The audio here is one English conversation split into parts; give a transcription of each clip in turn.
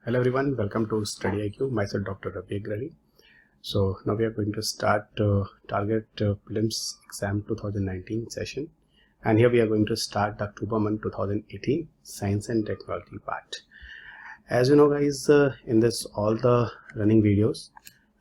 Hello everyone, welcome to StudyIQ. Myself Dr. Ravi. So now we are going to start target prelims exam 2019 session, and here we are going to start October month 2018 science and technology part. As you know guys, in this all the running videos,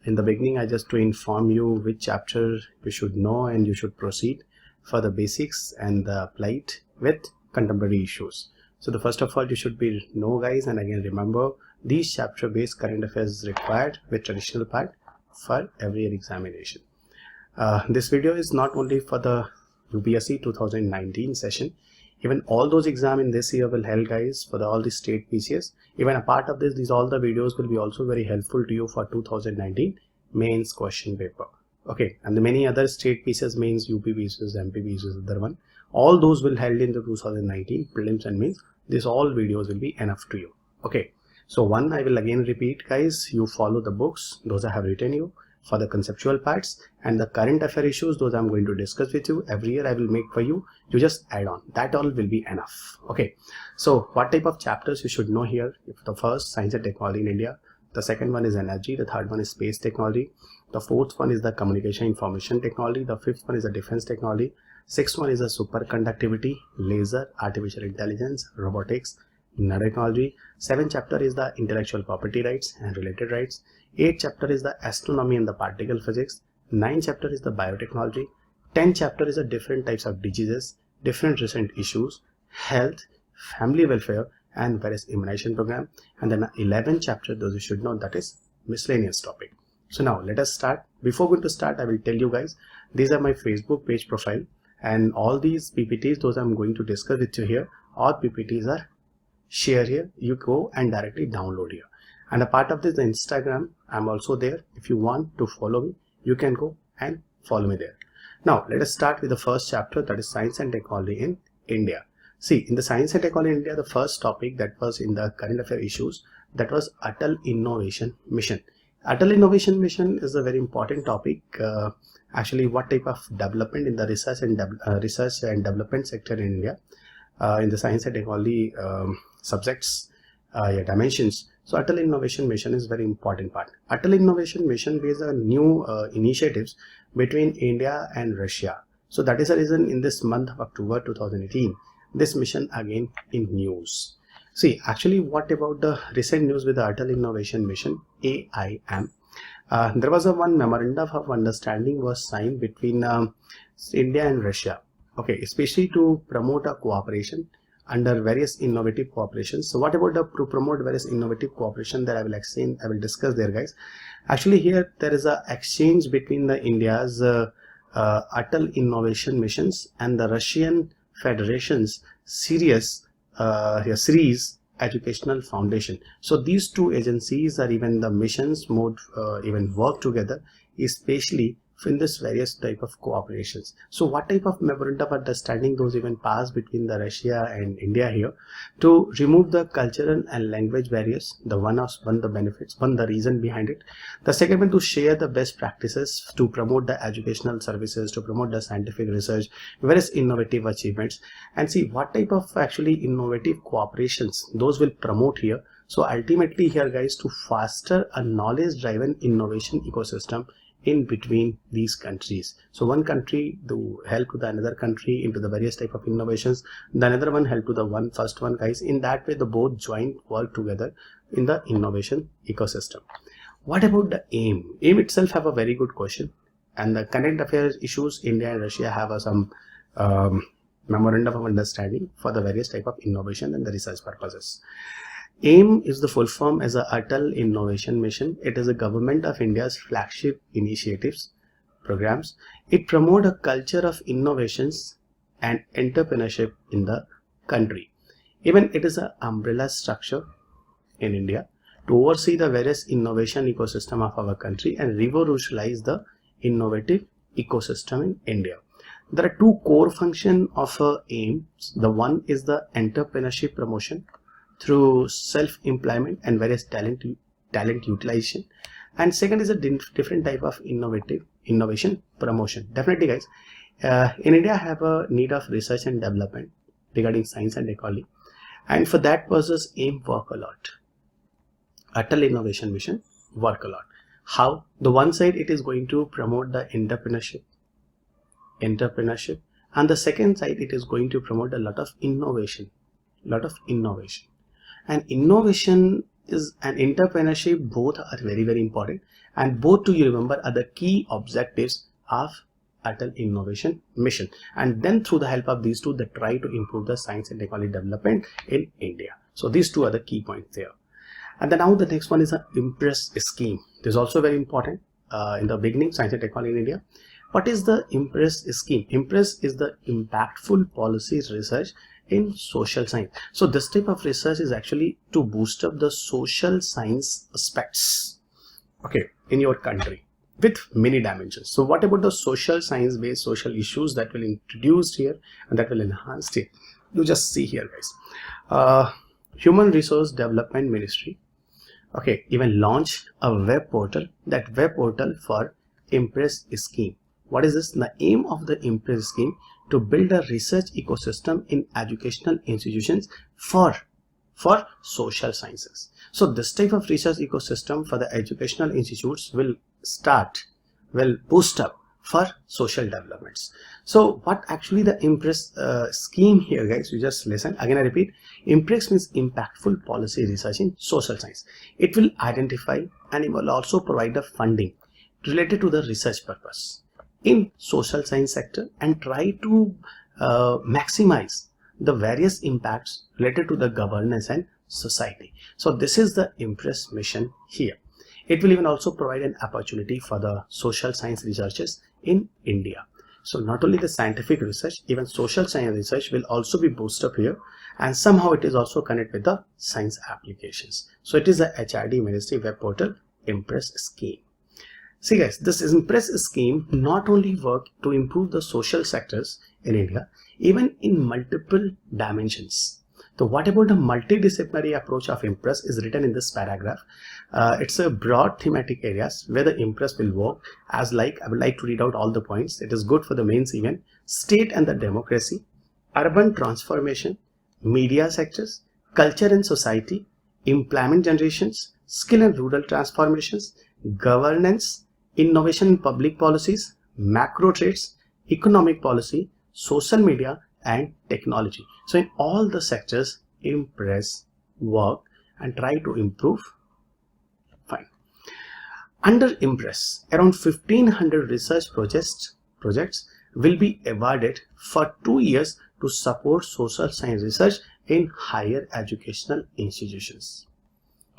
in the beginning I just to inform you which chapter you should know and you should proceed for the basics and the applied with contemporary issues. So the first of all you should be know guys, and again remember these chapter based current affairs is required with traditional part for every year examination. This video is not only for the UPSC 2019 session, even all those exam in this year will help guys for all the state PCS. Even a part of this, all the videos will be also very helpful to you for 2019 mains question paper. Okay, and the many other state PCS mains, UP PCS, MP PCS, other one, all those will held in the 2019 prelims and mains. This all videos will be enough to you. Okay, so one, I will again repeat guys, you follow the books, those I have written you for the conceptual parts, and the current affair issues, those I'm going to discuss with you every year I will make for you. You just add on, that all will be enough. Okay, so what type of chapters you should know here? The first, science and technology in India. The second one is energy. The third one is space technology. The fourth one is the communication information technology. The fifth one is the defense technology. Sixth one is the superconductivity, laser, artificial intelligence, robotics, nanotechnology. Seventh chapter is the intellectual property rights and related rights. Eighth chapter is the astronomy and the particle physics. Ninth chapter is the biotechnology. 10th chapter is the different types of diseases, different recent issues, health, family welfare, and various immunization program. And then 11th chapter, those you should know, that is miscellaneous topic. So now let us start. Before going to start, I will tell you guys, these are my Facebook page profile, and all these PPTs, those I'm going to discuss with you here, all PPTs are share here. You go and directly download here. And a part of this, the Instagram, I'm also there. If you want to follow me, you can go and follow me there. Now let us start with the first chapter, that is science and technology in India. See, in the science and technology in India, the first topic that was in the current affair issues, that was ATAL Innovation Mission. ATAL Innovation Mission is a very important topic. Actually, what type of development in the research and development sector in India, in the science and technology subjects, dimensions. So ATAL Innovation Mission is very important part. ATAL Innovation Mission based on new initiatives between India and Russia. So that is the reason in this month of October 2018, this mission again in news. See, actually, what about the recent news with the ATAL Innovation Mission, AIM? There was one memorandum of understanding was signed between India and Russia. Okay, especially to promote a cooperation under various innovative cooperations. So what about the to promote various innovative cooperation that I will explain, I will discuss there guys. Actually here there is a exchange between the India's ATAL Innovation Missions and the Russian Federation's series Educational Foundation. So these two agencies or even the missions mode even work together, especially in this various type of cooperations. So what type of memorandum of understanding those even passed between the Russia and India here to remove the cultural and language barriers? The the benefits, the reason behind it. The second one, to share the best practices to promote the educational services, to promote the scientific research, various innovative achievements, and see what type of actually innovative cooperations those will promote here. So ultimately here guys, to foster a knowledge driven innovation ecosystem in between these countries. So one country to help to the another country into the various type of innovations, the another one help to the first one guys. In that way the both joint work together in the innovation ecosystem. What about the AIM? AIM itself have a very good question, and the current affairs issues, India and Russia have some memorandum of understanding for the various type of innovation and the research purposes. AIM is the full form as a ATAL Innovation Mission. It is a government of India's flagship initiatives programs. It promotes a culture of innovations and entrepreneurship in the country. Even it is an umbrella structure in India to oversee the various innovation ecosystem of our country and revolutionize the innovative ecosystem in India. There are two core functions of AIM. The one is the entrepreneurship promotion through self-employment and various talent utilization, and second is a different type of innovation promotion. Definitely guys, in India have a need of research and development regarding science and technology, and for that purpose AIM work a lot. ATAL Innovation Mission work a lot. How? The one side it is going to promote the entrepreneurship, and the second side it is going to promote a lot of innovation. And innovation is and entrepreneurship, both are very, very important, and both, to you remember, are the key objectives of ATAL Innovation Mission. And then through the help of these two, they try to improve the science and technology development in India. So these two are the key points there. And then now the next one is the IMPRESS scheme. This is also very important in the beginning, science and technology in India. What is the IMPRESS scheme? IMPRESS is the impactful policy research in social science. So this type of research is actually to boost up the social science aspects, okay, in your country with many dimensions. So what about the social science based social issues that will introduced here and that will enhance here? You just see here, guys. Human Resource Development Ministry, okay, even launched a web portal. That web portal for IMPRESS scheme. What is this? The aim of the IMPRESS scheme to build a research ecosystem in educational institutions for social sciences. So this type of research ecosystem for the educational institutes will boost up for social developments. So what actually the IMPRESS scheme here, guys, you just listen again. I repeat, IMPRESS means impactful policy research in social science. It will identify and it will also provide the funding related to the research purpose in social science sector and try to maximize the various impacts related to the governance and society. So this is the IMPRESS mission here. It will even also provide an opportunity for the social science researchers in India. So not only the scientific research, even social science research will also be boosted up here, and somehow it is also connected with the science applications. So it is the HRD Ministry web portal IMPRESS scheme. See guys, this IMPRESS scheme not only work to improve the social sectors in India, even in multiple dimensions. So what about the multidisciplinary approach of IMPRESS is written in this paragraph. It's a broad thematic areas where the IMPRESS will work as I would like to read out all the points. It is good for the mains event: state and the democracy, urban transformation, media sectors, culture and society, employment generations, skill and rural transformations, governance, innovation in public policies, macro trades, economic policy, social media and technology. So in all the sectors, IMPRESS work and try to improve. Fine. Under IMPRESS, around 1500 research projects will be awarded for 2 years to support social science research in higher educational institutions.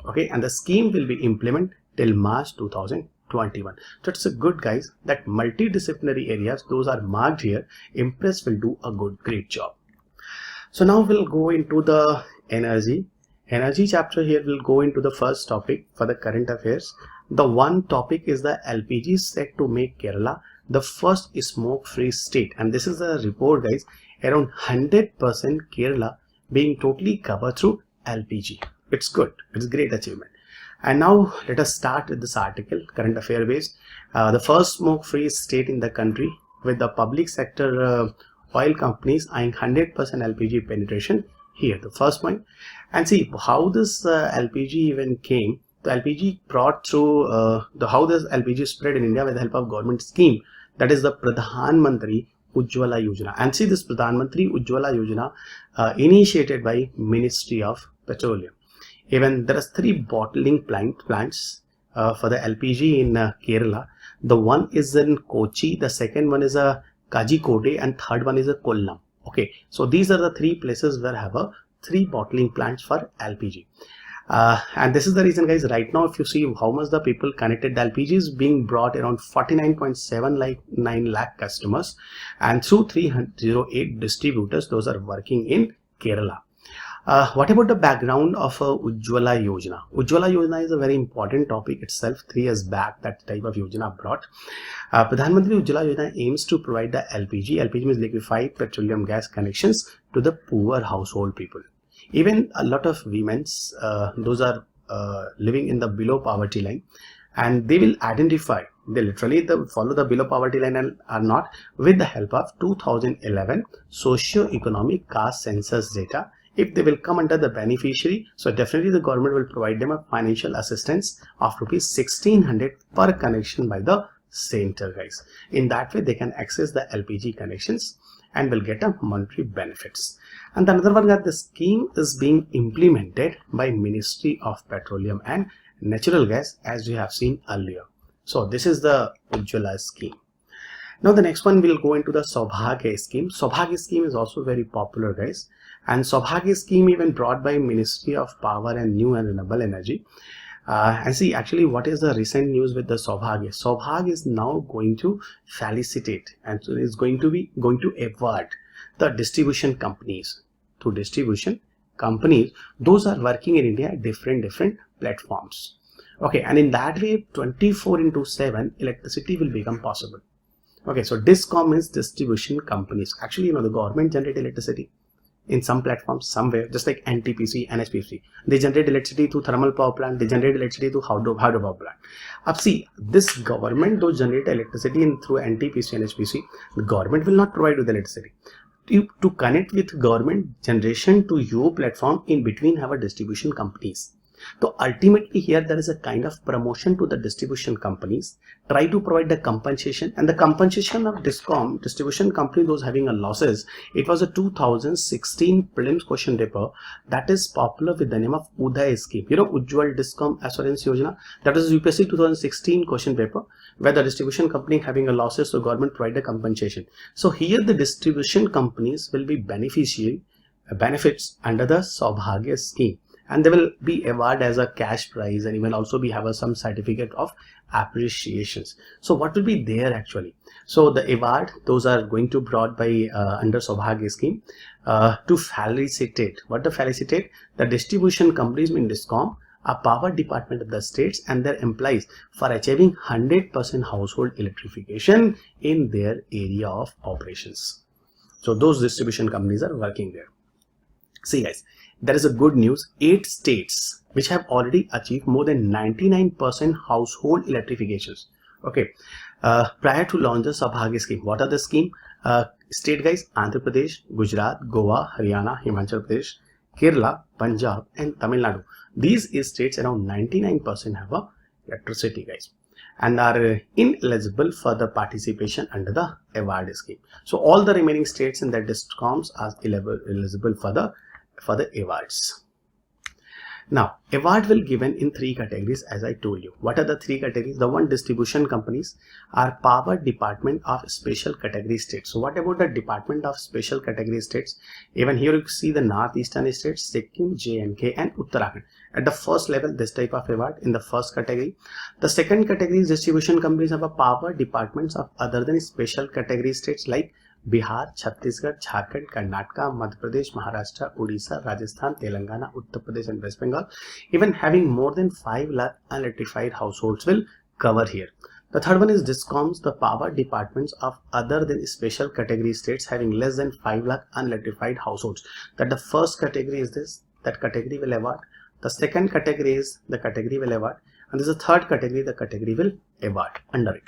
Okay, and the scheme will be implemented till March 2021. So it's a good, guys, that multidisciplinary areas, those are marked here. IMPRESS will do a great job. So now we'll go into the energy chapter. Here we'll go into the first topic for the current affairs. The one topic is the LPG set to make Kerala the first smoke-free state, and this is a report, guys, around 100% Kerala being totally covered through LPG. It's good, it's a great achievement. And now let us start with this article, current affair based. The first smoke-free state in the country, with the public sector oil companies eyeing 100% LPG penetration here, the first point. And see how this LPG even came. The LPG brought through how this LPG spread in India with the help of government scheme, that is the Mantri Ujjwala Yojana. And see, this Mantri Ujjwala Yojana initiated by Ministry of Petroleum. Even there are 3 bottling plants for the LPG in Kerala. The one is in Kochi, the second one is Kajikode, and third one is Kollam. Okay, so these are the 3 places where have 3 bottling plants for LPG. And this is the reason, guys, right now if you see how much the people connected, the LPG is being brought around 49.79 lakh customers, and through 308 distributors, those are working in Kerala. What about the background of Ujjwala Yojana? Ujjwala Yojana is a very important topic itself. 3 years back, that type of Yojana brought. Pradhan Mantri Ujjwala Yojana aims to provide the LPG. LPG means liquefied petroleum gas connections to the poor household people. Even a lot of women's, those are living in the below poverty line, and they will identify, they literally follow the below poverty line and are not, with the help of 2011 socio-economic caste census data if they will come under the beneficiary, so definitely the government will provide them a financial assistance of rupees 1600 per connection by the center, guys. In that way, they can access the LPG connections and will get a monetary benefits. And another one that the scheme is being implemented by Ministry of Petroleum and Natural Gas, as we have seen earlier. So this is the Ujjwala scheme. Now the next one will go into the Saubhagya scheme. Saubhagya scheme is also very popular, guys. And Saubhagya scheme even brought by Ministry of Power and New and Renewable Energy. And see, actually, what is the recent news with the Saubhagya? Saubhagya is now going to felicitate and so is going to award the distribution companies to distribution companies. Those are working in India at different platforms. Okay, and in that way, 24/7 electricity will become possible. Okay, so DISCOM means distribution companies. Actually, the government generate electricity in some platforms somewhere, just like NTPC, NHPC. They generate electricity through thermal power plant. They generate electricity through hydropower plant. Up see, this government though generate electricity through NTPC, NHPC, the government will not provide with electricity. To connect with government generation to your platform, in between have a distribution companies. So ultimately here there is a kind of promotion to the distribution companies, try to provide the compensation, and the compensation of DISCOM, distribution company, those having a losses. It was a 2016 prelims question paper that is popular with the name of Uday scheme. Ujjwal Discom Assurance Yojana, that is UPSC 2016 question paper where the distribution company having a losses, so government provide the compensation. So here the distribution companies will be benefits under the Saubhagya scheme. And they will be awarded as a cash prize, and even also be have some certificate of appreciations. So what will be there actually? So the award, those are going to brought by under Saubhagya scheme to felicitate. What to felicitate? The distribution companies in DISCOM, a power department of the states and their employees for achieving 100% household electrification in their area of operations. So those distribution companies are working there. See guys, there is a good news. 8 states which have already achieved more than 99% household electrifications. Okay, prior to launch the Saubhagya scheme. What are the scheme? State guys: Andhra Pradesh, Gujarat, Goa, Haryana, Himachal Pradesh, Kerala, Punjab, and Tamil Nadu. These states around 99% have a electricity, guys, and are ineligible for the participation under the award scheme. So all the remaining states in the DISCOMs are eligible for the awards. Now, award will given in 3 categories, as I told you. What are the 3 categories? The one, distribution companies are power department of special category states. So what about the department of special category states? Even here you see the northeastern states, Sikkim, J&K, and Uttarakhand. At the first level, this type of award in the first category. The second category is distribution companies have a power departments of other than special category states like Bihar, Chhattisgarh, Jharkhand, Karnataka, Madhya Pradesh, Maharashtra, Odisha, Rajasthan, Telangana, Uttar Pradesh, and West Bengal. Even having more than 5 lakh unelectrified households will cover here. The third one is DISCOMs, the power departments of other than special category states having less than 5 lakh unelectrified households. That the first category is this, that category will award. The second category is the category will award, and this is the third category, the category will award under it.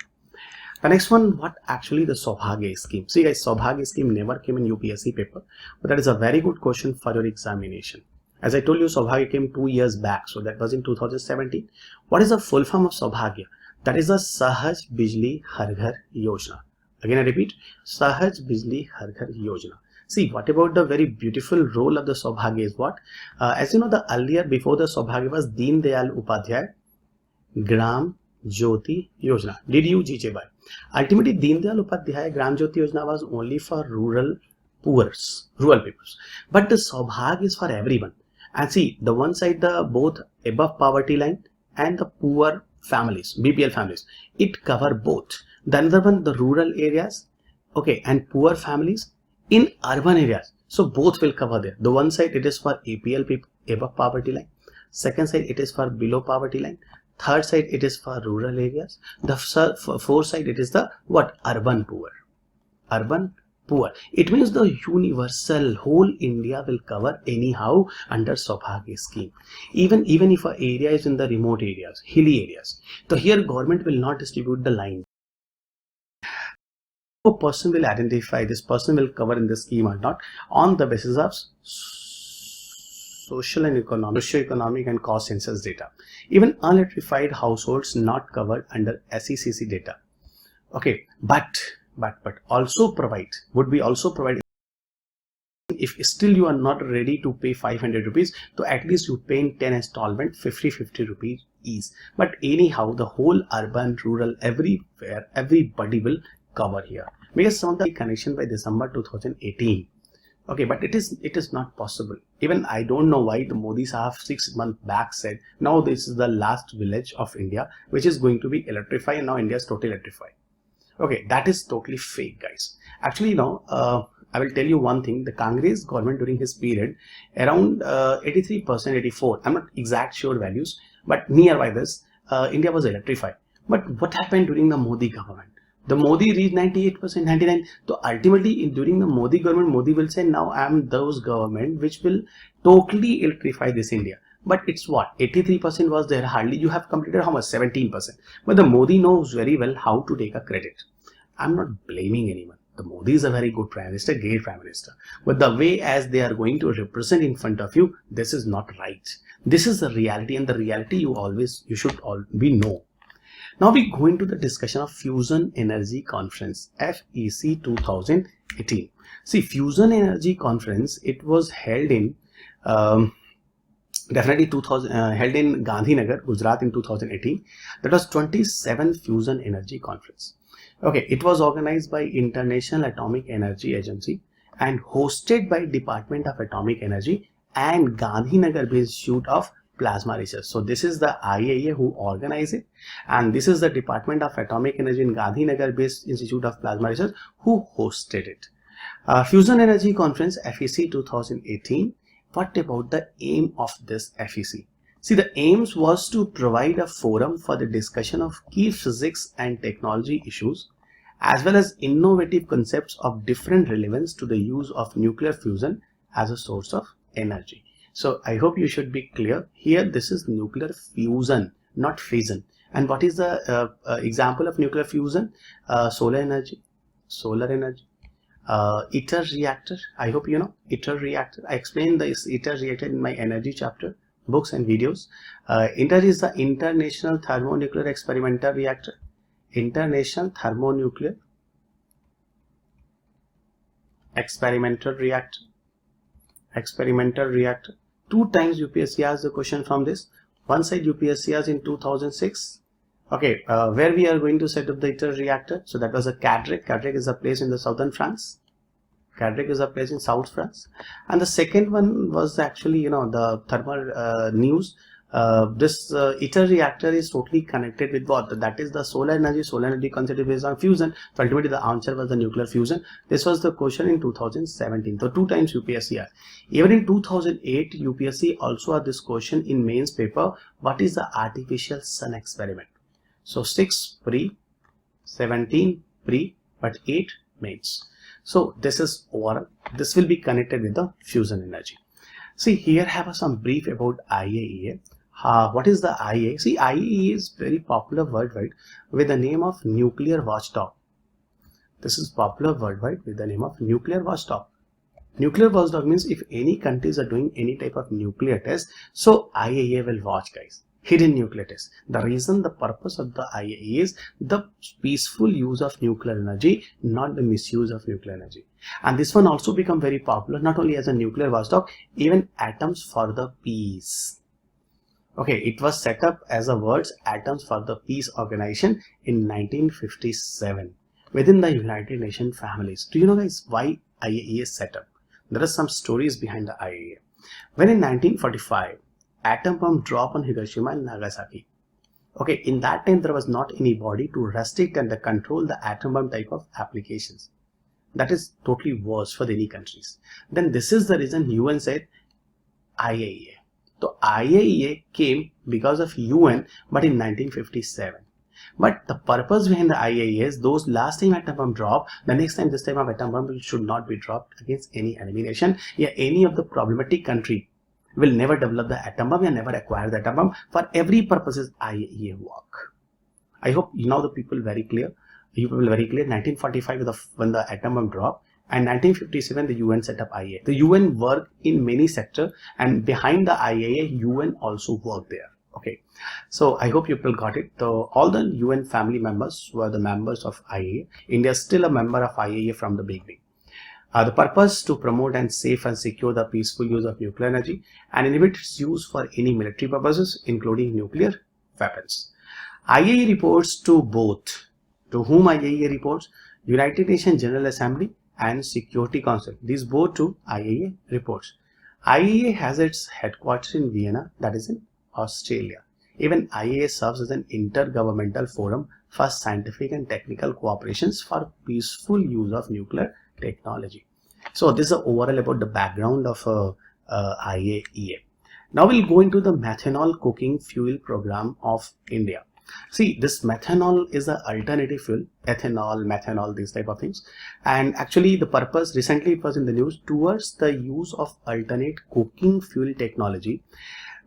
The next one, what actually the Saubhagya scheme? See guys, Saubhagya scheme never came in UPSC paper, but that is a very good question for your examination. As I told you, Saubhagya came 2 years back, so that was in 2017. What is the full form of Saubhagya? That is the Sahaj Bijli Har Ghar Yojana. Again I repeat, Sahaj Bijli Har Ghar Yojana. See, what about the very beautiful role of the Saubhagya is what? As you know, the earlier before the Saubhagya was Deen Dayal Upadhyay Gram Jyoti Yojana, DDU-GJY. Ultimately, Deen Dayal Upadhyay Gram Jyoti Yojana was only for rural people. But the Saubhagya is for everyone. And see, the one side, the both above poverty line and the poor families, BPL families, it cover both. The another one, the rural areas, okay, and poor families in urban areas. So both will cover there. The one side it is for APL people above poverty line. Second side it is for below poverty line. Third side it is for rural areas. The fourth side it is the what? Urban poor. Urban poor. It means the universal whole India will cover anyhow under Saubhagya scheme. Even if an area is in the remote areas, hilly areas. So here government will not distribute the line. A person will identify this person will cover in the scheme or not on the basis of social and socio-economic and cost census data. Even unelectrified households not covered under SECC data. Okay, but also would we also provide, if still you are not ready to pay 500 rupees, so at least you pay in 10 installment 50 rupees each. But anyhow, the whole urban, rural, everywhere, everybody will cover here, because some of the connection by December 2018. Okay, but it is not possible. Even I don't know why the Modi Sahab 6 months back said now this is the last village of India which is going to be electrified, and now India is totally electrified. Okay, that is totally fake, guys. Actually, I will tell you one thing. The Congress government during his period, around 83%, 84, I'm not exact sure values, but nearby this, India was electrified. But what happened during the Modi government? The Modi reached 98%, 99%. So ultimately, during the Modi government, Modi will say, now I am those government which will totally electrify this India. But it's what? 83% was there. Hardly you have completed how much? 17%. But the Modi knows very well how to take a credit. I'm not blaming anyone. The Modi is a very good Prime Minister, great Prime Minister. But the way as they are going to represent in front of you, this is not right. This is the reality, and the reality you should all know. Now we go into the discussion of Fusion Energy Conference, FEC 2018. See, Fusion Energy Conference, it was held in held in Gandhinagar, Gujarat in 2018. That was 27th Fusion Energy Conference. Okay, it was organized by International Atomic Energy Agency and hosted by Department of Atomic Energy and Gandhinagar based Institute of Plasma Research. So this is the IAEA who organized it, and this is the Department of Atomic Energy in Gandhinagar based Institute of Plasma Research who hosted it. Fusion Energy Conference FEC 2018. What about the aim of this FEC? See, the aims was to provide a forum for the discussion of key physics and technology issues, as well as innovative concepts of different relevance to the use of nuclear fusion as a source of energy. So I hope you should be clear here. This is nuclear fusion, not fission. And what is the example of nuclear fusion? Solar energy, ITER reactor. I hope you know ITER reactor. I explained this ITER reactor in my energy chapter, books and videos. ITER is the International Thermonuclear Experimental Reactor. International Thermonuclear Experimental Reactor. Two times UPSC asked the question from this. One side UPSC asked in 2006. Okay, where we are going to set up the ITER reactor. So that was a Cadrec. Cadrec is a place in the southern France. Cadrec is a place in South France. And the second one was actually, the thermal news. This ITER reactor is totally connected with what? That is the solar energy. Solar energy concept is based on fusion. So ultimately the answer was the nuclear fusion. This was the question in 2017. So two times UPSC asked. Even in 2008, UPSC also had this question in mains paper. What is the artificial sun experiment? So 6 pre, 17 pre, but 8 mains. So this is overall. This will be connected with the fusion energy. See, here have some brief about IAEA. What is the IAEA? See, IAEA is very popular worldwide with the name of nuclear watchdog. This is popular worldwide with the name of nuclear watchdog. Nuclear watchdog means if any countries are doing any type of nuclear test, so IAEA will watch, guys. Hidden nuclear test. The reason, the purpose of the IAEA is the peaceful use of nuclear energy, not the misuse of nuclear energy. And this one also become very popular, not only as a nuclear watchdog, even Atoms for the Peace. Okay, it was set up as a words Atoms for the Peace organization in 1957 within the United Nations families. Do you know, guys, why IAEA is set up? There are some stories behind the IAEA. When in 1945, atom bomb dropped on Hiroshima and Nagasaki. Okay, in that time there was not any body to restrict and control the atom bomb type of applications. That is totally worse for any countries. Then this is the reason UN said IAEA. So IAEA came because of UN, but in 1957. But the purpose behind the IAEA is those last time atom bomb dropped, the next time this time of atom bomb should not be dropped against any enemy nation. Yeah, any of the problematic country will never develop the atom bomb and never acquire the atom bomb. For every purposes IAEA work. I hope now the people very clear. You people very clear. 1945 when the atom bomb dropped, And 1957 the UN set up IAEA. The UN worked in many sectors, and behind the IAEA, UN also worked there. Okay, so I hope you people got it. All the UN family members were the members of IAEA. India is still a member of IAEA from the beginning. The purpose to promote and safe and secure the peaceful use of nuclear energy and inhibit its use for any military purposes, including nuclear weapons. IAEA reports to both. To whom IAEA reports? United Nations General Assembly and Security Council. These both to IAEA reports. IAEA has its headquarters in Vienna, that is in Australia. Even IAEA serves as an intergovernmental forum for scientific and technical cooperations for peaceful use of nuclear technology. So this is overall about the background of IAEA. Now we'll go into the methanol cooking fuel program of India. See, this methanol is an alternative fuel, ethanol, methanol, these type of things. And actually the purpose, recently it was in the news, towards the use of alternate cooking fuel technology.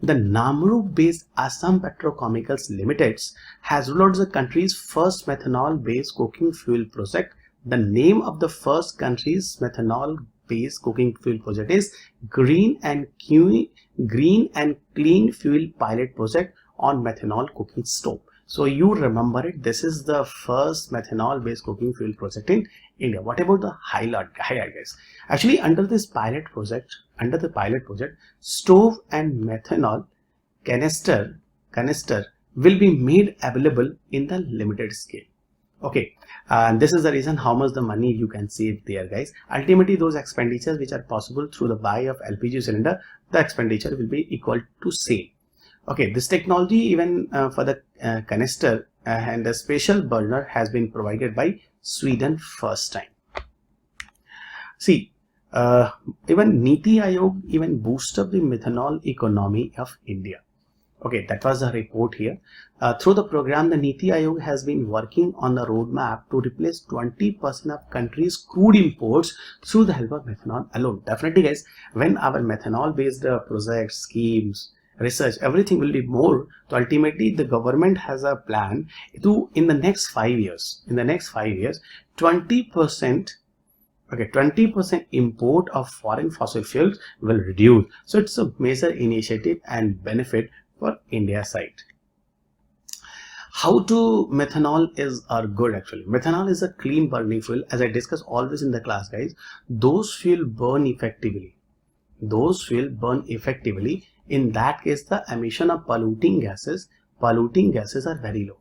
The Namru-based Assam Petrochemicals Limited has rolled out the country's first methanol-based cooking fuel project. The name of the first country's methanol-based cooking fuel project is Green and Clean Fuel Pilot Project on Methanol Cooking Stove. So you remember it, this is the first methanol-based cooking fuel project in India. What about the highlight guys? Actually, under the pilot project, stove and methanol canister will be made available in the limited scale. Okay, and this is the reason how much the money you can save there, guys. Ultimately, those expenditures which are possible through the buy of LPG cylinder, the expenditure will be equal to same. Okay, this technology even for the canister and a special burner has been provided by Sweden first time. See, even Niti Aayog even boost up the methanol economy of India. Okay, that was the report here. Through the program, the Niti Aayog has been working on the roadmap to replace 20% of country's crude imports through the help of methanol alone. Definitely, guys, when our methanol-based projects, schemes, research, everything will be more. So ultimately, the government has a plan to in the next 5 years. 20% import of foreign fossil fuels will reduce. So it's a major initiative and benefit for India side. How to methanol are good actually. Methanol is a clean burning fuel. As I discussed all this in the class, guys, those fuel burn effectively. In that case, the emission of polluting gases are very low.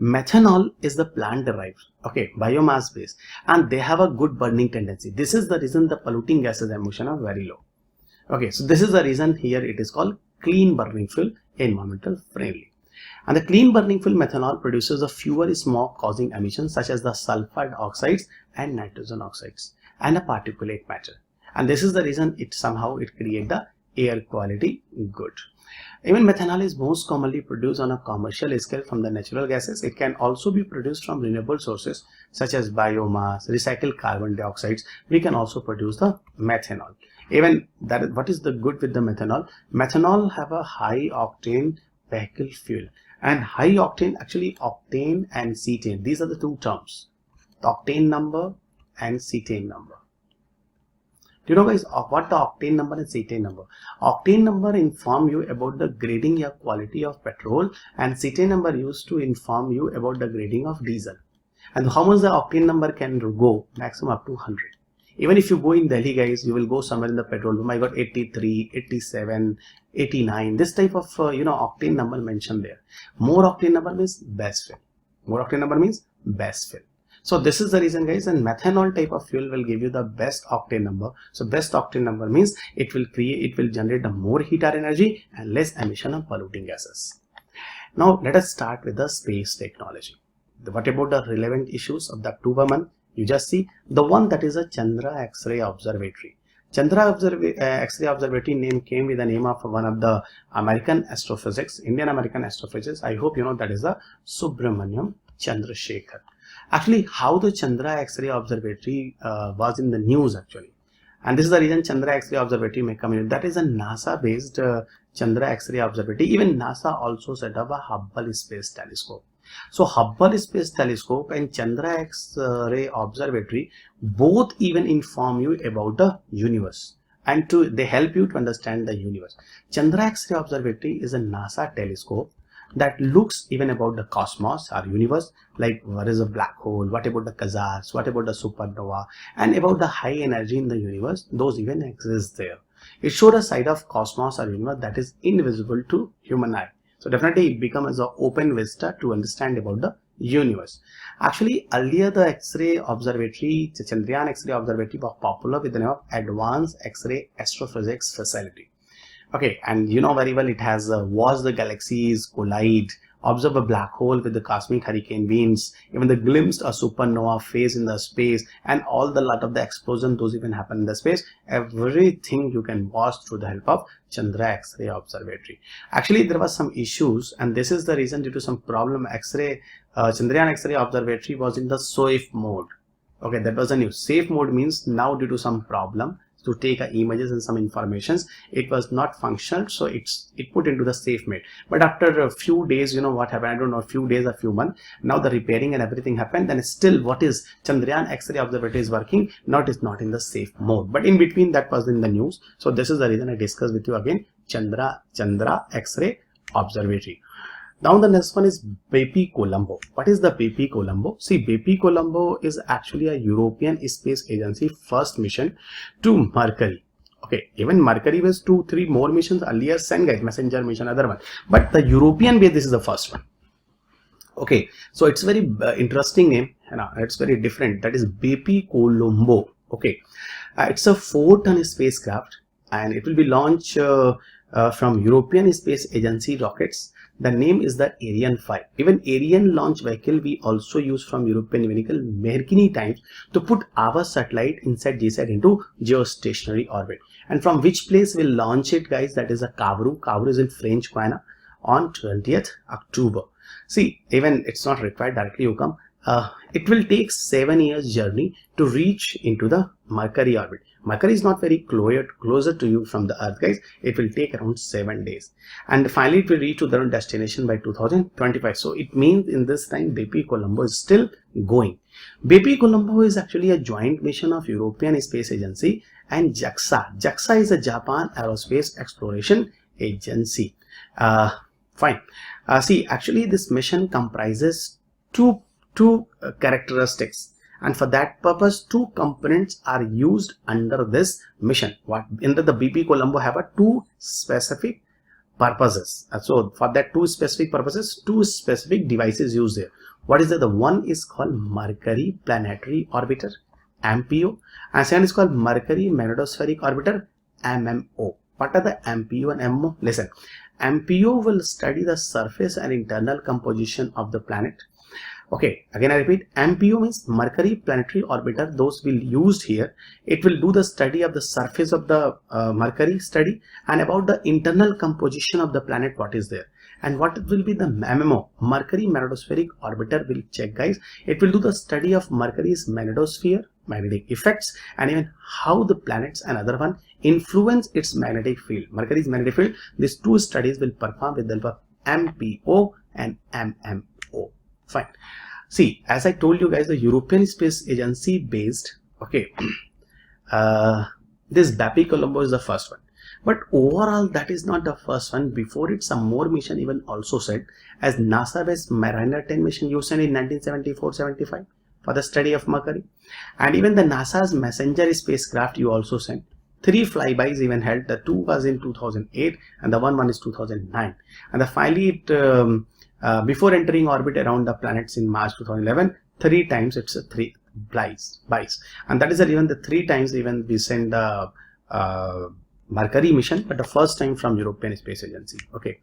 Methanol is the plant derived, okay, biomass based, and they have a good burning tendency. This is the reason the polluting gases emission are very low. Okay, so this is the reason here it is called clean burning fuel, environmental friendly. And the clean burning fuel methanol produces a fewer smoke causing emissions such as the sulfur oxides and nitrogen oxides and a particulate matter. And this is the reason it creates the air quality good. Even methanol is most commonly produced on a commercial scale from the natural gases. It can also be produced from renewable sources such as biomass, recycled carbon dioxide. We can also produce the methanol. Even that, what is the good with the methanol? Methanol have a high octane vehicle fuel, and high octane, actually octane and cetane, these are the two terms, the octane number and cetane number. Do you know, guys, what the octane number and cetane number? Octane number inform you about the grading or quality of petrol, and cetane number used to inform you about the grading of diesel. And how much the octane number can go? Maximum up to 100. Even if you go in Delhi, guys, you will go somewhere in the petrol room. I got 83, 87, 89. This type of octane number mentioned there. More octane number means best fuel. So this is the reason, guys, and methanol type of fuel will give you the best octane number. So best octane number means it will generate a more heat or energy and less emission of polluting gases. Now let us start with the space technology. What about the relevant issues of the October month? You just see the one that is a Chandra X-ray Observatory. Chandra X-ray Observatory name came with the name of one of the Indian American astrophysicists. I hope you know that is the Subramaniam Chandrasekhar. Actually, how the Chandra X-ray Observatory was in the news actually, and this is the reason Chandra X-ray Observatory may come in. That is a NASA-based Chandra X-ray Observatory. Even NASA also set up a Hubble Space Telescope. So Hubble Space Telescope and Chandra X-ray Observatory both even inform you about the universe, and they help you to understand the universe. Chandra X-ray Observatory is a NASA telescope that looks even about the cosmos, our universe, like what is a black hole, what about the quasars, what about the supernova, and about the high energy in the universe. Those even exist there. It showed a side of cosmos or universe that is invisible to human eye. So definitely it becomes an open vista to understand about the universe. Actually, earlier the X-ray observatory, the Chandrayaan X-ray observatory, was popular with the name of Advanced X-ray Astrophysics Facility. Okay, and you know very well it has watched the galaxies collide, observe a black hole with the cosmic hurricane winds, even the glimpse of supernova phase in the space, and all the lot of the explosion those even happen in the space. Everything you can watch through the help of Chandra X-ray Observatory. Actually, there was some issues, and this is the reason. Due to some problem, Chandrayaan X-ray Observatory was in the safe mode. Okay, that was a new safe mode. Means now due to some problem to take images and some informations, it was not functional, so it put into the safe mode. But after a few days, you know what happened, I don't know, a few days, a few months, now the repairing and everything happened, then still what is Chandrayaan X-ray Observatory is working, now it is not in the safe mode, but in between that was in the news. So this is the reason I discussed with you again Chandra X-ray Observatory. Now the next one is Bepi Colombo. What is the Bepi Colombo? See, Bepi Colombo is actually a European Space Agency first mission to Mercury. Okay, even Mercury was 2-3 more missions earlier sent, guys, messenger mission, other one, but the European base, this is the first one. Okay, so it's very interesting name, it's very different. That is Bepi Colombo. Okay, it's a 4-ton spacecraft, and it will be launched from European Space Agency rockets. The name is the Ariane 5. Even Ariane launch vehicle we also use from European vehicle many times to put our satellite inside GSAT into geostationary orbit. And from which place we'll launch it, guys? That is a Kourou. Kourou is in French Guiana on 20th October. See, even it's not required directly you come. It will take 7 years journey to reach into the Mercury orbit. Mercury is not very closer to you from the Earth, guys. It will take around 7 days, and finally it will reach to their destination by 2025. So it means in this time Bepi Colombo is still going. Bepi Colombo is actually a joint mission of European Space Agency and JAXA. JAXA is a Japan Aerospace Exploration Agency. Fine. See, actually this mission comprises two characteristics, and for that purpose 2 components are used under this mission. What in the Bepi Colombo have a 2 specific purposes. So for that 2 specific purposes, 2 specific devices used there. What is that? The one is called Mercury Planetary Orbiter, MPO, and second is called Mercury Magnetospheric Orbiter, MMO. What are the MPO and MMO? Listen, MPO will study the surface and internal composition of the planet. Okay, again I repeat, MPO means Mercury Planetary Orbiter. Those will used here. It will do the study of the surface of the Mercury study and about the internal composition of the planet, what is there. And what will be the MMO? Mercury Magnetospheric Orbiter will check, guys. It will do the study of Mercury's magnetosphere, magnetic effects, and even how the planets and other one influence its magnetic field. Mercury's magnetic field. These 2 studies will perform with the help of MPO and MMO. Fine. See, as I told you guys, the European Space Agency based, okay, this Bepi Colombo is the first one, but overall that is not the first one. Before it, some more mission even also sent, as NASA based Mariner 10 mission you sent in 1974-75 for the study of Mercury, and even the NASA's Messenger spacecraft you also sent. 3 flybys even held. The 2 was in 2008 and the one is 2009, and the finally it before entering orbit around the planets in March 2011, 3 times it's a 3 bys, and that is the reason the 3 times even we send the Mercury mission, but the first time from European Space Agency. Okay,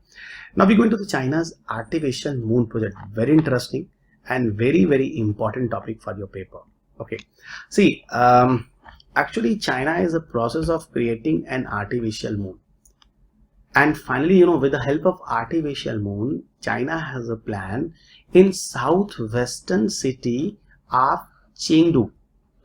now we go into the China's artificial moon project. Very interesting and very important topic for your paper. Okay, see, actually China is a process of creating an artificial moon. And finally, you know, with the help of artificial moon, China has a plan in southwestern city of Chengdu.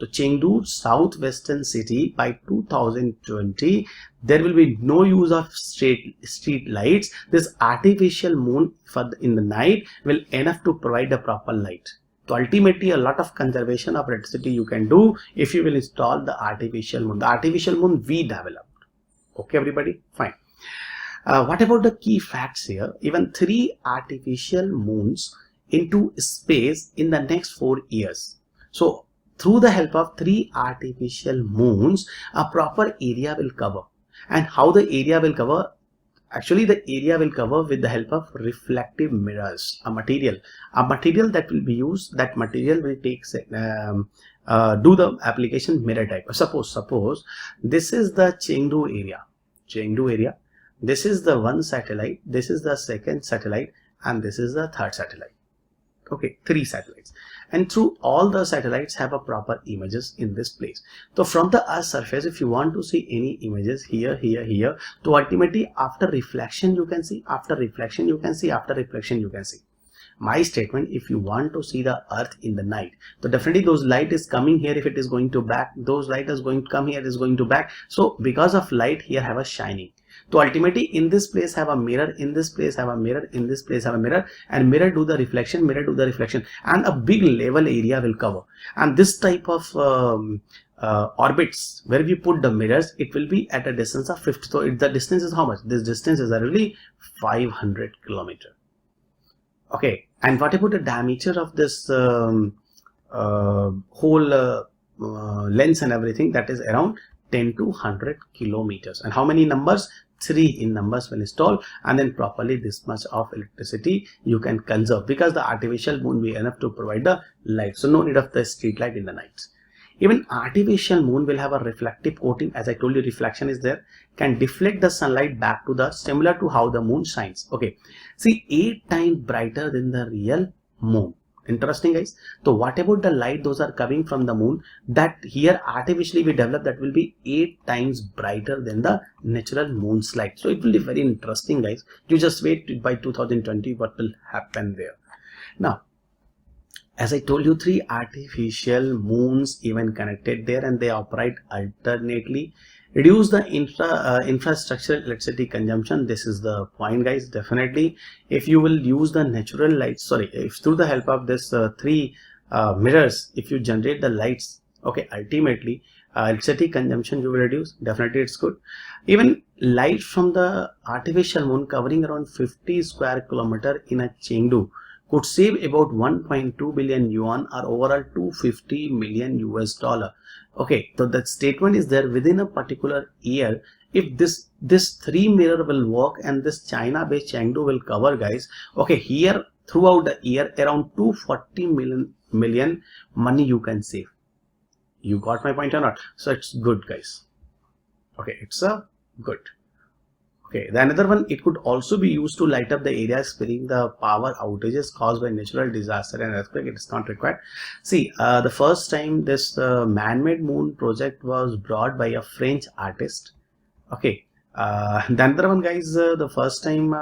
to Chengdu southwestern city by 2020, there will be no use of street lights. This artificial moon in the night will enough to provide a proper light. So ultimately, a lot of conservation of electricity you can do if you will install the artificial moon. The artificial moon we developed. Okay, everybody, fine. What about the key facts here? Even 3 artificial moons into space in the next 4 years. So through the help of 3 artificial moons, a proper area will cover. And how the area will cover? Actually, the area will cover with the help of reflective mirrors, a material that will be used. That material will take do the application mirror type. Suppose this is the Chengdu area. This is the one satellite, this is the second satellite, and this is the third satellite. Okay, 3 satellites, and through all the satellites have a proper images in this place. So from the Earth surface, if you want to see any images here, so ultimately after reflection you can see, after reflection you can see. My statement, if you want to see the Earth in the night, so definitely those light is coming here. If it is going to back, those light is going to come here, is going to back. So because of light here have a shining. So ultimately in this place have a mirror, in this place have a mirror, in this place have a mirror, and mirror do the reflection, and a big level area will cover. And this type of orbits where we put the mirrors, it will be at a distance of 50. So the distance is how much? This distance is really 500 kilometers. Okay, and what about the diameter of this whole lens and everything? That is around 10 to 100 kilometers. And how many numbers? 3 in numbers will install, and then properly this much of electricity you can conserve, because the artificial moon will be enough to provide the light. So no need of the street light in the night. Even artificial moon will have a reflective coating. As I told you, reflection is there, can deflect the sunlight back to the, similar to how the moon shines. Okay, see, 8 times brighter than the real moon. Interesting, guys. So what about the light those are coming from the moon, that here artificially we develop, that will be 8 times brighter than the natural moon's light. So it will be very interesting, guys. You just wait by 2020 what will happen there. Now, as I told you, 3 artificial moons even connected there, and they operate alternately. Reduce the infrastructural electricity consumption. This is the point, guys. Definitely, if you will use the natural light, if through the help of this 3 mirrors, if you generate the lights, okay, ultimately electricity consumption you will reduce. Definitely, it's good. Even light from the artificial moon covering around 50 square kilometer in a Chengdu could save about 1.2 billion yuan, or overall $250 million US. Okay, so that statement is there within a particular year. If this 3 mirror will work and this China based Chengdu will cover, guys, okay, here throughout the year around 240 million money you can save. You got my point or not? So it's good, guys. Okay, it's a good. Okay, the another one, it could also be used to light up the areas sparing the power outages caused by natural disaster and earthquake. It is not required. See, the first time this man-made moon project was brought by a French artist. Okay, the another one, guys, the first time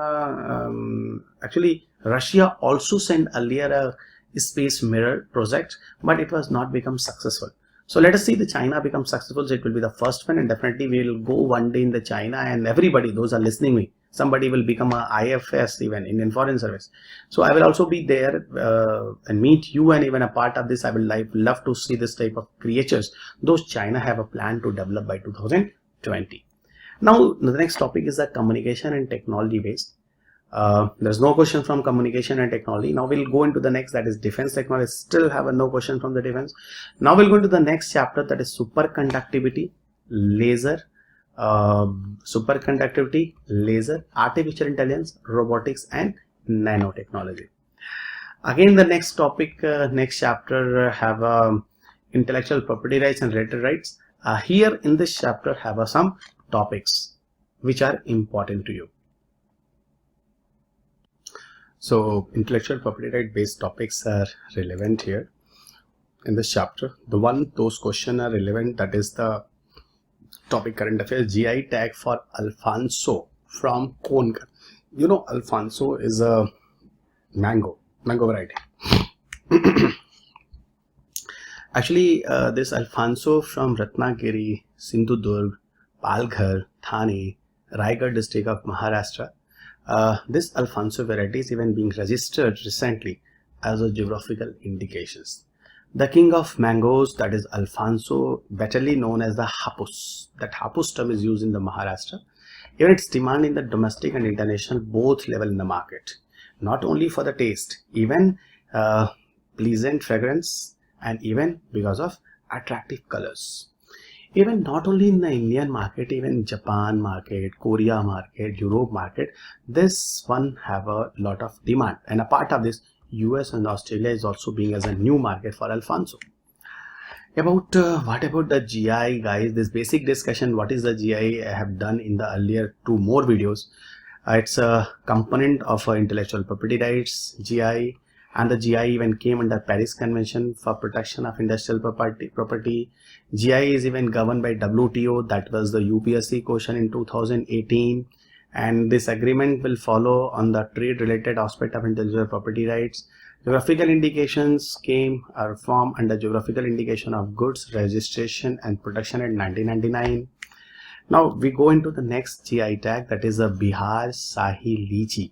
actually Russia also sent earlier a space mirror project, but it was not become successful. So let us see the China becomes successful. So it will be the first one, and definitely we will go one day in the China, and everybody, those are listening me, somebody will become a IFS, even Indian Foreign Service. So I will also be there and meet you, and even a part of this I will love to see this type of creatures. Those China have a plan to develop by 2020. Now the next topic is the communication and technology based. There's no question from communication and technology. Now we'll go into the next, that is defense technology. Still have a no question from the defense. Now we'll go into the next chapter, that is superconductivity, laser, artificial intelligence, robotics, and nanotechnology. Again, the next topic, next chapter have intellectual property rights and related rights. Here in this chapter have some topics which are important to you. So intellectual property right based topics are relevant here in this chapter. Those questions are relevant, that is the topic current affairs. GI tag for Alfonso from Conker. You know, Alfonso is a mango variety. Actually, this Alfonso from Ratnagiri, Sindhudurg, Palghar, Thane, Raigad district of Maharashtra. This Alfonso variety is even being registered recently as a geographical indications. The king of mangoes, that is Alfonso, betterly known as the Hapus. That Hapus term is used in the Maharashtra. Even its demand in the domestic and international both level in the market. Not only for the taste, even pleasant fragrance, and even because of attractive colors. Even not only in the Indian market, even Japan market, Korea market, Europe market, this one have a lot of demand. And a part of this, US and Australia is also being as a new market for Alfonso. About what about the GI, guys? This basic discussion, what is the GI, I have done in the earlier 2 more videos. It's a component of intellectual property rights, GI, and the GI even came under Paris Convention for protection of industrial property. GI is even governed by WTO, that was the UPSC question in 2018. And this agreement will follow on the trade related aspect of intellectual property rights. Geographical indications came or formed under geographical indication of goods registration and protection in 1999. Now we go into the next GI tag, that is a Bihar Shahi Lychee.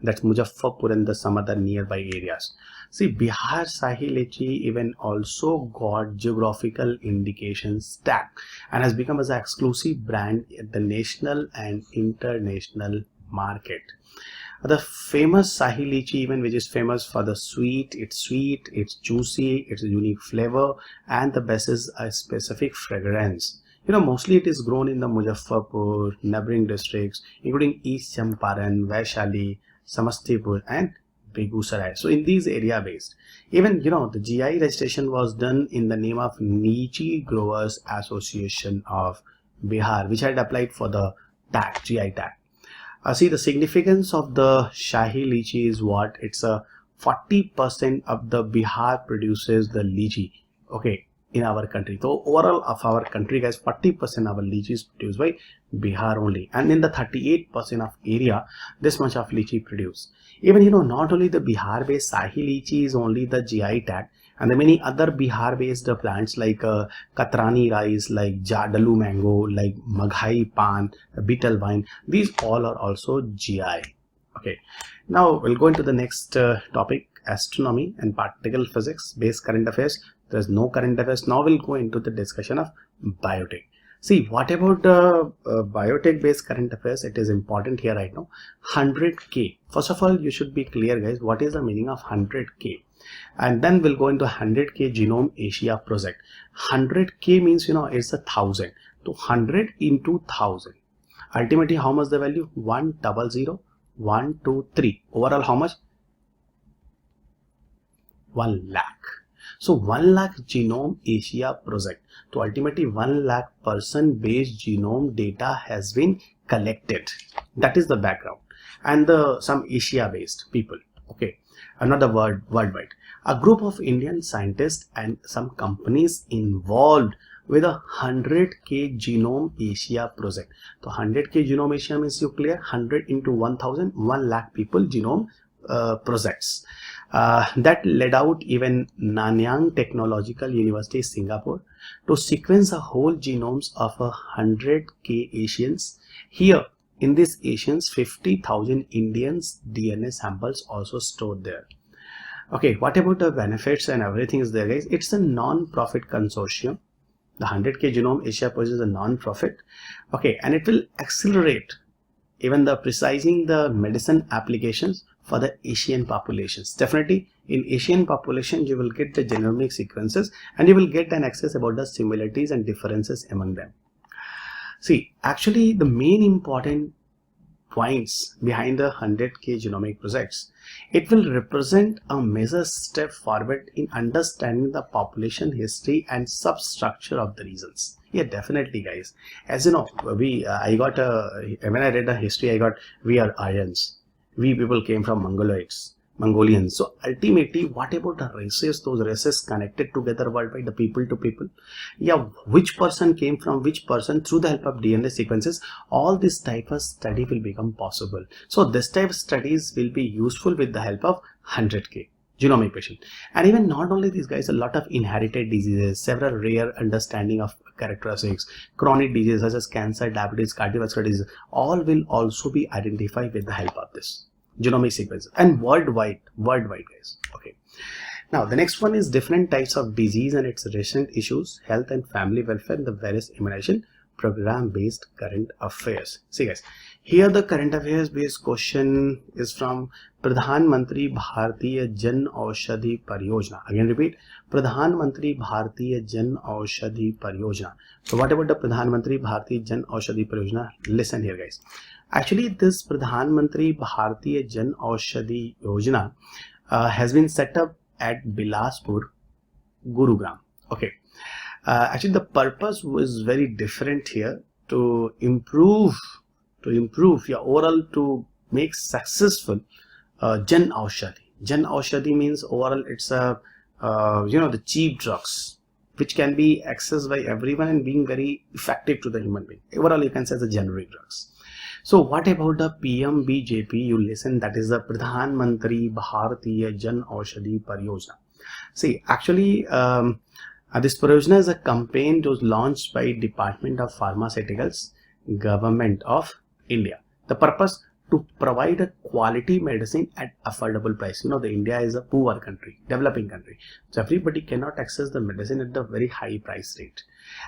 That's Muzaffarpur and some other nearby areas. See, Bihar Shahi Lychee even also got geographical indications tag and has become as an exclusive brand at the national and international market. The famous Shahi Lychee, even which is famous for the sweet, it's juicy, it's a unique flavor, and the best is a specific fragrance. Mostly it is grown in the Muzaffarpur, neighboring districts, including East Champaran, Vaishali, Samastipur, and Begusarai. So in these area based, even the GI registration was done in the name of Lychee Growers Association of Bihar, which had applied for the tag, GI tag. See, the significance of the Shahi Lychee is what? It's a 40% of the Bihar produces the lychee. Okay, in our country. So overall of our country, guys, 40% of our lychee is produced by Bihar only, and in the 38% of area, this much of lychee produced. Even not only the Bihar based Shahi Lychee is only the GI tag, and the many other Bihar based plants like Katrani rice, like Jadalu mango, like Maghai pan, betel vine, these all are also GI. Okay, now we'll go into the next topic, astronomy and particle physics based current affairs. There's no current affairs. Now we'll go into the discussion of biotech. See, what about biotech based current affairs? It is important here right now. 100K. First of all, you should be clear, guys, what is the meaning of 100K? And then we'll go into 100K Genome Asia project. 100K means, it's 1,000. So 100 into 1,000. Ultimately, how much the value? 100, 1, 2, 3. Overall, how much? 1 lakh. So 1 lakh Genome Asia project. So ultimately 1 lakh person based genome data has been collected. That is the background. And some Asia based people. Okay. Another worldwide. A group of Indian scientists and some companies involved with a 100K Genome Asia project. So 100K Genome Asia means, you clear, 100 into 1,000, 1 lakh people genome projects. That led out even Nanyang Technological University, Singapore, to sequence the whole genomes of 100K Asians. Here, in these Asians, 50,000 Indians DNA samples also stored there. Okay, what about the benefits and everything is there, guys? It's a non-profit consortium. The 100K Genome Asia project is a non-profit. Okay, and it will accelerate even the precising the medicine applications for the Asian populations. Definitely in Asian population, you will get the genomic sequences and you will get an access about the similarities and differences among them. See, actually the main important points behind the 100K genomic projects, it will represent a major step forward in understanding the population history and substructure of the regions. Yeah, definitely, guys. As you know, when I read the history, I got we are Aryans. We people came from Mongolians. So ultimately, what about the races? Those races connected together worldwide, the people to people. Yeah, which person came from which person through the help of DNA sequences. All this type of study will become possible. So this type of studies will be useful with the help of 100K. genomic patient. And even not only these guys, a lot of inherited diseases, several rare understanding of characteristics, chronic diseases such as cancer, diabetes, cardiovascular disease, all will also be identified with the help of this genomic sequences, and worldwide guys. Okay, now the next one is different types of disease and its recent issues, health and family welfare, and the various immunization program based current affairs. See guys, here the current affairs based question is from Pradhan Mantri Bhartiya JANAUSHADHI Pariyojana. Again repeat, Pradhan Mantri Bhartiya JANAUSHADHI Pariyojana. So what about the Pradhan Mantri Bhartiya JANAUSHADHI Pariyojana? Listen here guys. Actually this Pradhan Mantri Bhartiya JANAUSHADHI Yojana has been set up at Bilaspur, Gurugram. Okay. Actually the purpose was very different here, to improve your overall, to make successful JANAUSHADHI. JANAUSHADHI means overall it's a the cheap drugs which can be accessed by everyone and being very effective to the human being. Overall you can say the generic drugs. So what about the PMBJP? You listen, that is the Pradhan Mantri Bhartiya JANAUSHADHI Pariyojana. See, actually this Pariyojana is a campaign that was launched by Department of Pharmaceuticals, Government of India. The purpose, to provide a quality medicine at affordable price. You know, the India is a poor country, developing country, so everybody cannot access the medicine at the very high price rate.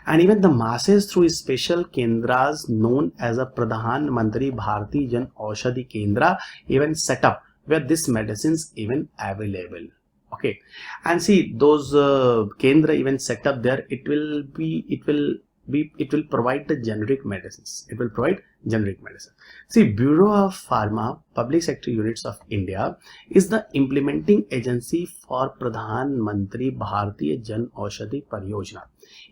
And even the masses through special kendras known as a Pradhan Mantri Bharti JANAUSHADHI Kendra even set up, where this medicines even available. Okay, and see those kendra even set up there, it will provide the generic medicines. It will provide generic medicine. See, Bureau of Pharma Public Sector Units of India is the implementing agency for Pradhan Mantri Bhartiya JANAUSHADHI Pariyojana.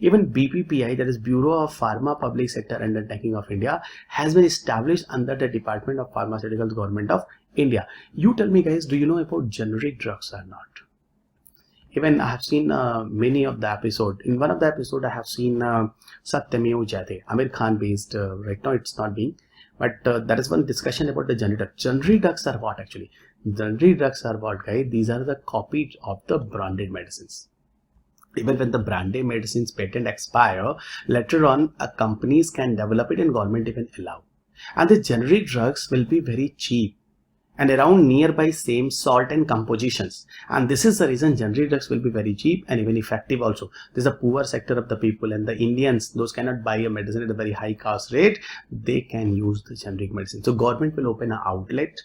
Even BPPI, that is Bureau of Pharma Public Sector Undertaking of India, has been established under the Department of Pharmaceuticals, Government of India. You tell me guys, do you know about generic drugs or not? Even I have seen many of the episode. In one of the episode, I have seen Satyameva Jayate, Amir Khan based. Right now, it's not being, but that is one discussion about the generic drugs. Generic drugs are what actually? Generic drugs are what, guys? These are the copies of the branded medicines. Even when the branded medicines patent expire, later on, companies can develop it and government even allow. And the generic drugs will be very cheap and around nearby same salt and compositions, and this is the reason generic drugs will be very cheap and even effective also. This is a poor sector of the people, and the Indians, those cannot buy a medicine at a very high cost rate, they can use the generic medicine. So government will open an outlet.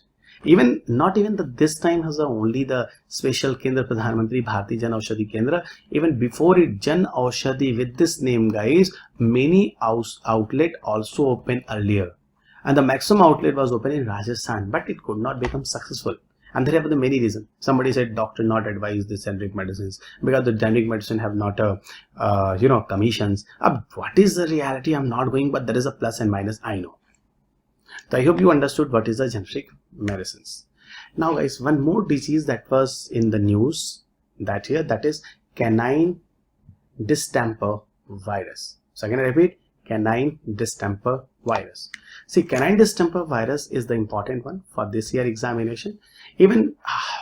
Even not even this time has only the special Kendra Pradhan Mantri Bharti JANAUSHADHI Kendra. Even before it, JANAUSHADHI with this name guys, many outlet also open earlier. And the maximum outlet was open in Rajasthan, but it could not become successful. And there have been many reasons. Somebody said doctor not advise the generic medicines because the generic medicine have not commissions. What is the reality? I'm not going, but there is a plus and minus, I know. So I hope you understood what is the generic medicines. Now guys, one more disease that was in the news that is Canine Distemper Virus. So again I repeat, Canine Distemper Virus. See, Canine Distemper Virus is the important one for this year examination. Even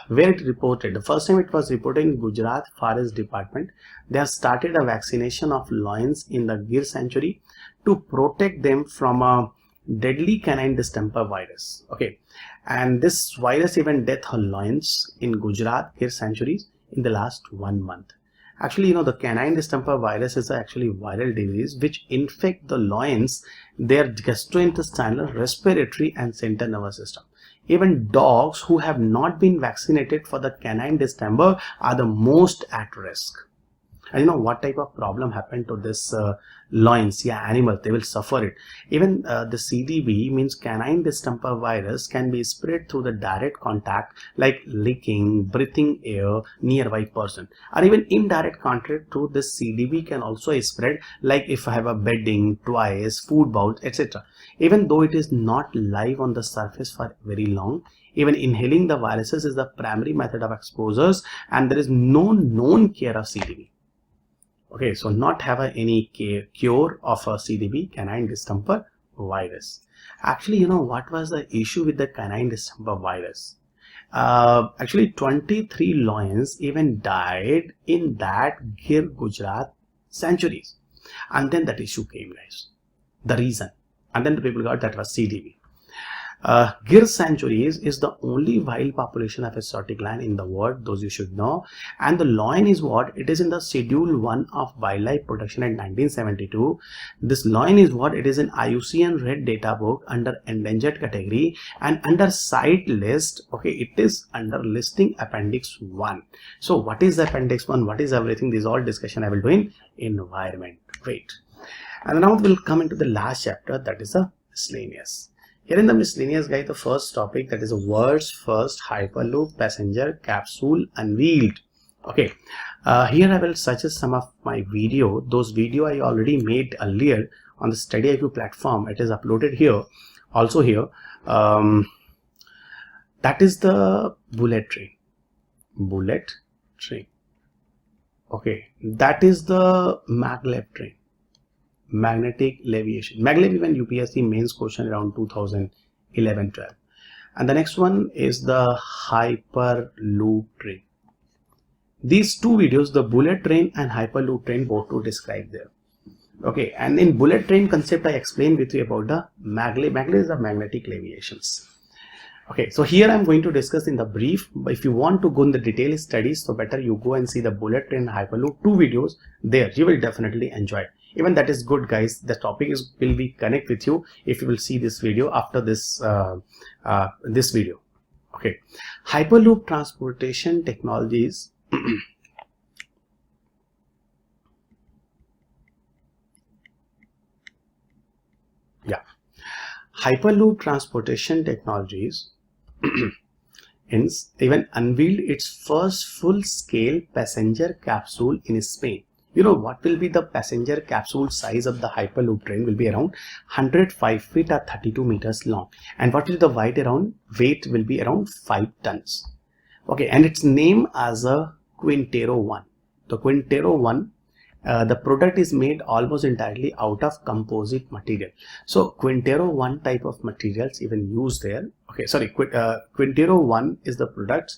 where it reported, the first time it was reported in Gujarat Forest Department. They have started a vaccination of lions in the Gir sanctuary to protect them from a deadly Canine Distemper Virus. Okay, and this virus even death on lions in Gujarat Gir sanctuaries in the last 1 month. Actually, the Canine Distemper Virus is actually viral disease which infect the lions, their gastrointestinal, respiratory and central nervous system. Even dogs who have not been vaccinated for the Canine Distemper are the most at risk. And what type of problem happened to this lions? Yeah, animals, they will suffer it. Even the CDV means Canine Distemper Virus can be spread through the direct contact like licking, breathing air nearby person, or even indirect contact through this CDV can also spread like if I have a bedding, twice, food bowls, etc. Even though it is not live on the surface for very long, even inhaling the viruses is the primary method of exposures, and there is no known cure of CDV. Okay, so not have any cure of a CDV, Canine Distemper Virus. Actually, what was the issue with the Canine Distemper Virus? Actually 23 lions even died in that Gir Gujarat sanctuaries, and then that issue came, guys, the reason, and then the people got that was CDV. Gir sanctuaries is the only wild population of exotic lion in the world, those you should know. And the lion is what? It is in the Schedule 1 of Wildlife Protection in 1972. This lion is what? It is in IUCN Red Data Book under endangered category and under site list. Okay, it is under listing Appendix 1. So what is Appendix 1? What is everything? This is all discussion I will do in environment. Great. And now we'll come into the last chapter, that is the miscellaneous. Here in the miscellaneous, guys, the first topic, that is the world's first Hyperloop passenger capsule unveiled. Okay, here I will suggest some of my video. Those video I already made earlier on the StudyIQ platform. It is uploaded here, also here. That is the bullet train. Bullet train. Okay, that is the maglev train. Magnetic leviation. Maglev even UPSC mains question around 2011-12. And the next one is the Hyperloop train. These two videos, the bullet train and Hyperloop train, both to describe there. Okay, and in bullet train concept I explained with you about the maglev. Maglev is the magnetic leviations. Okay, so here I'm going to discuss in the brief, but if you want to go in the detailed studies, so better you go and see the bullet train and Hyperloop, two videos there. You will definitely enjoy it. Even that is good, guys. The topic will be connect with you if you will see this video after this this video. Okay, Hyperloop transportation technologies. Yeah, Hyperloop transportation technologies even unveiled its first full-scale passenger capsule in Spain. You know what will be the passenger capsule size of the Hyperloop train? Will be around 105 feet or 32 meters long, and what is the weight will be around 5 tons. Okay, and its name as a Quintero 1. The Quintero 1, the product is made almost entirely out of composite material. So Quintero 1 type of materials even used there. Okay, sorry, Quintero 1 is the product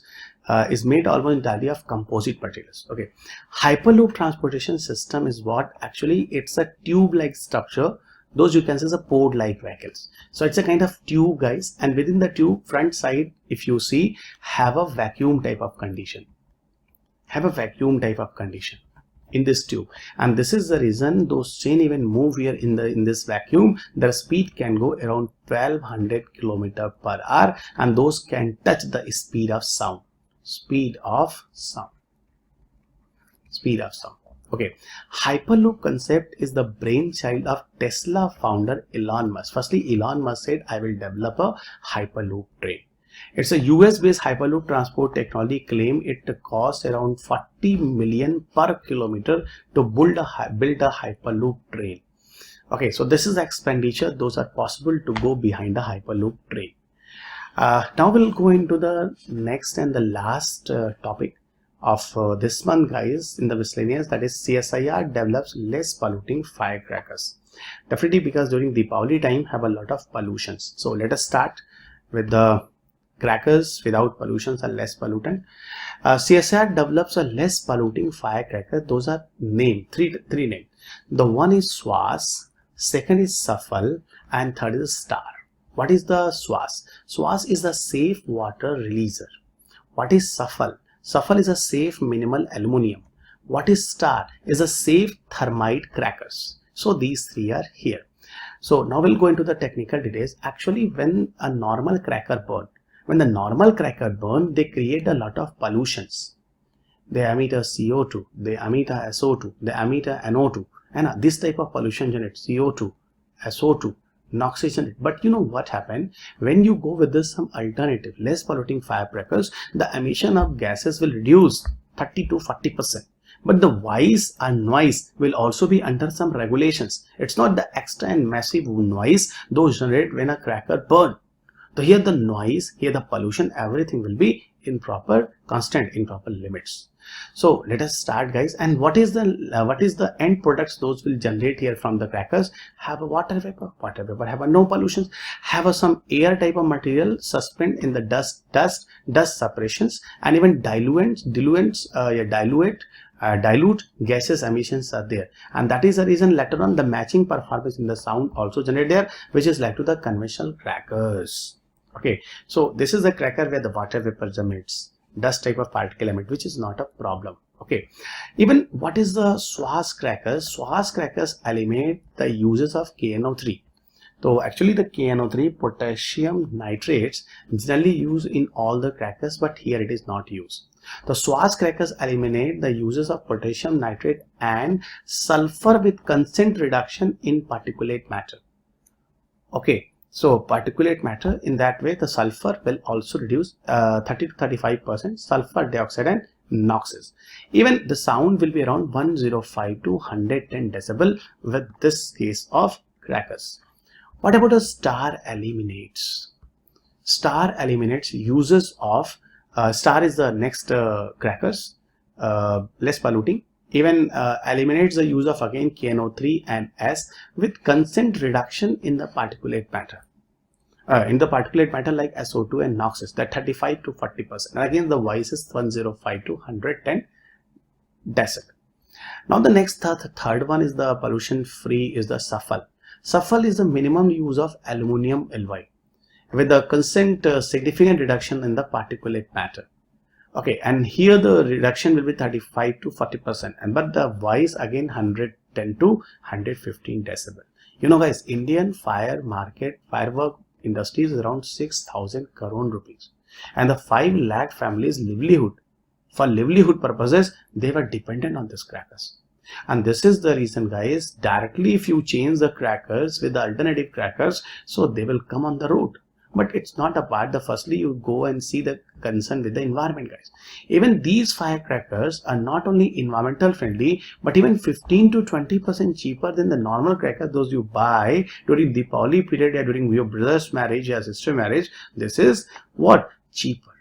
is made almost entirely of composite materials. Okay, Hyperloop transportation system is what? Actually it's a tube like structure. Those you can see as a pod like vehicles. So it's a kind of tube, guys, and within the tube front side, if you see, have a vacuum type of condition. Have a vacuum type of condition in this tube, and this is the reason those train even move here in this vacuum. Their speed can go around 1200 km per hour, and those can touch the speed of sound. Speed of sound. Okay, Hyperloop concept is the brainchild of Tesla founder Elon Musk. Firstly, Elon Musk said, I will develop a Hyperloop train. It's a US based Hyperloop transport technology. Claim it costs around 40 million per kilometer to build a Hyperloop train. Okay, so this is expenditure. Those are possible to go behind a Hyperloop train. Now we'll go into the next and the last topic of this month, guys, in the miscellaneous, that is CSIR develops less polluting firecrackers. Definitely because during Deepavali time have a lot of pollutions. So let us start with the crackers without pollutions and less pollutant. CSIR develops a less polluting firecracker. Those are named three names. The one is SWAS, second is SAFAL, and third is STAR. What is the SWAS? SWAS is the safe water releaser. What is SAFAL? SAFAL is a safe minimal aluminum. What is STAR? Is a safe thermite crackers. So these three are here. So now we'll go into the technical details. Actually, when a normal cracker burn, they create a lot of pollutions. They emit a CO2, they emit a SO2, they emit a NO2, and this type of pollution generate CO2, SO2, oxygen. But you know what happened when you go with this some alternative less polluting firecrackers? The emission of gases will reduce 30 to 40%. But the voice and noise will also be under some regulations. It's not the extra and massive noise those generate when a cracker burn. So here the noise, here the pollution, everything will be improper constant, improper limits. So let us start, guys. And what is the end products those will generate here from the crackers? Have a water vapor, have a no pollutions, have a some air type of material suspend in the dust separations, and even dilute gases emissions are there, and that is the reason later on the matching performance in the sound also generate there, which is like to the conventional crackers. Okay, so this is the cracker where the water vapor generates dust type of particle element, which is not a problem. Okay, even what is the SWAS crackers? SWAS crackers eliminate the uses of KNO3. So actually the KNO3, potassium nitrates, generally used in all the crackers, but here it is not used. The SWAS crackers eliminate the uses of potassium nitrate and sulfur with constant reduction in particulate matter. Okay, so particulate matter, in that way the sulfur will also reduce 30 to 35% sulfur dioxide and NOxes. Even the sound will be around 105 to 110 decibel with this case of crackers. What about the star eliminates? Star eliminates uses of star is the next crackers, less polluting. Even eliminates the use of again KNO3 and S with constant reduction in the particulate matter. Like SO2 and NOxes, that 35 to 40%. And again the voice is 105 to 110 decibel. Now the next third one is the pollution free is the SUFFLE. SUFFLE is the minimum use of aluminum alloy with a constant significant reduction in the particulate matter. Okay, and here the reduction will be 35 to 40%, and but the voice again 110 to 115 decibel. You know, guys, Indian firework industry is around 6,000 crore rupees, and the 5 lakh families livelihood, for livelihood purposes, they were dependent on this crackers. And this is the reason, guys, directly if you change the crackers with the alternative crackers, so they will come on the road. But it's not a part. Firstly you go and see the concern with the environment, guys. Even these firecrackers are not only environmental friendly, but even 15 to 20% cheaper than the normal crackers those you buy during the Deepavali period or during your brother's marriage or sister marriage. This is what cheaper.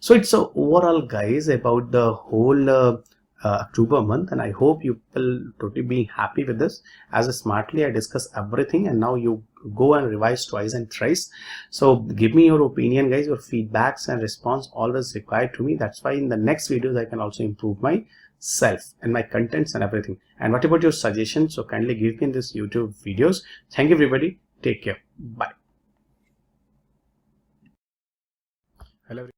So it's a overall, guys, about the whole October month, and I hope you will totally be happy with this. As smartly I discuss everything, and now you go and revise twice and thrice. So give me your opinion, guys. Your feedbacks and response always required to me. That's why in the next videos I can also improve myself and my contents and everything. And what about your suggestions? So kindly give me in this YouTube videos. Thank you, everybody. Take care. Bye. Hello.